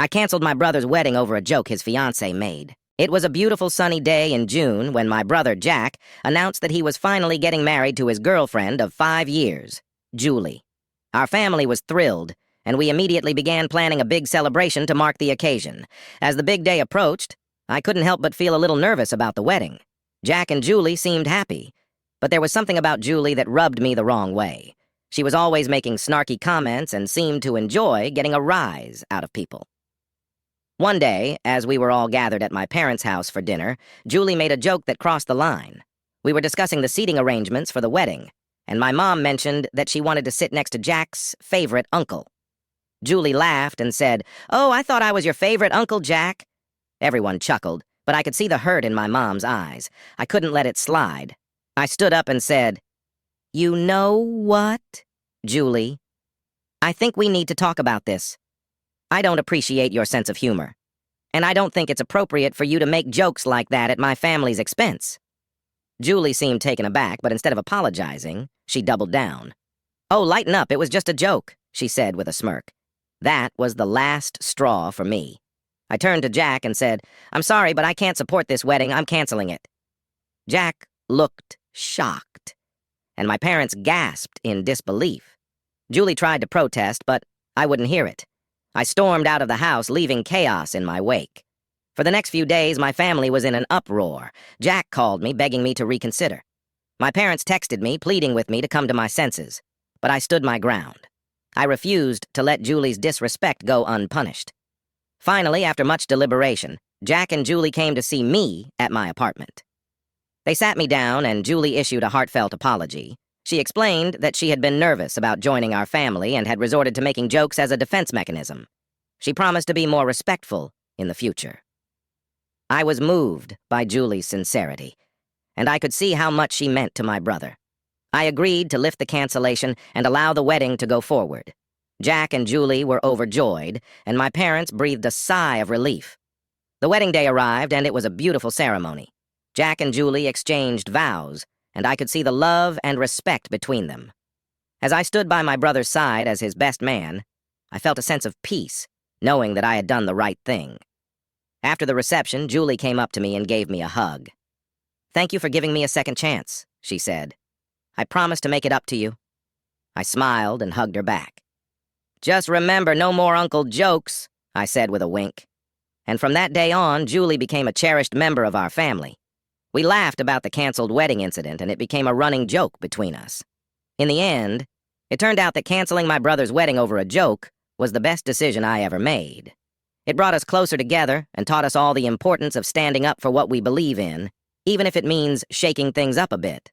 I canceled my brother's wedding over a joke his fiance made. It was a beautiful sunny day in June when my brother, Jack, announced that he was finally getting married to his girlfriend of 5 years, Julie. Our family was thrilled, and we immediately began planning a big celebration to mark the occasion. As the big day approached, I couldn't help but feel a little nervous about the wedding. Jack and Julie seemed happy, but there was something about Julie that rubbed me the wrong way. She was always making snarky comments and seemed to enjoy getting a rise out of people. One day, as we were all gathered at my parents' house for dinner, Julie made a joke that crossed the line. We were discussing the seating arrangements for the wedding, and my mom mentioned that she wanted to sit next to Jack's favorite uncle. Julie laughed and said, "Oh, I thought I was your favorite Uncle Jack." Everyone chuckled, but I could see the hurt in my mom's eyes. I couldn't let it slide. I stood up and said, "You know what, Julie? I think we need to talk about this. I don't appreciate your sense of humor, and I don't think it's appropriate for you to make jokes like that at my family's expense." Julie seemed taken aback, but instead of apologizing, she doubled down. "Oh, lighten up, it was just a joke," she said with a smirk. That was the last straw for me. I turned to Jack and said, "I'm sorry, but I can't support this wedding. I'm canceling it." Jack looked shocked, and my parents gasped in disbelief. Julie tried to protest, but I wouldn't hear it. I stormed out of the house, leaving chaos in my wake. For the next few days, my family was in an uproar. Jack called me, begging me to reconsider. My parents texted me, pleading with me to come to my senses, but I stood my ground. I refused to let Julie's disrespect go unpunished. Finally, after much deliberation, Jack and Julie came to see me at my apartment. They sat me down, and Julie issued a heartfelt apology. She explained that she had been nervous about joining our family and had resorted to making jokes as a defense mechanism. She promised to be more respectful in the future. I was moved by Julie's sincerity, and I could see how much she meant to my brother. I agreed to lift the cancellation and allow the wedding to go forward. Jack and Julie were overjoyed, and my parents breathed a sigh of relief. The wedding day arrived, and it was a beautiful ceremony. Jack and Julie exchanged vows, and I could see the love and respect between them. As I stood by my brother's side as his best man, I felt a sense of peace, knowing that I had done the right thing. After the reception, Julie came up to me and gave me a hug. "Thank you for giving me a second chance," she said. "I promise to make it up to you." I smiled and hugged her back. "Just remember, no more uncle jokes," I said with a wink. And from that day on, Julie became a cherished member of our family. We laughed about the canceled wedding incident, and it became a running joke between us. In the end, it turned out that canceling my brother's wedding over a joke was the best decision I ever made. It brought us closer together and taught us all the importance of standing up for what we believe in, even if it means shaking things up a bit.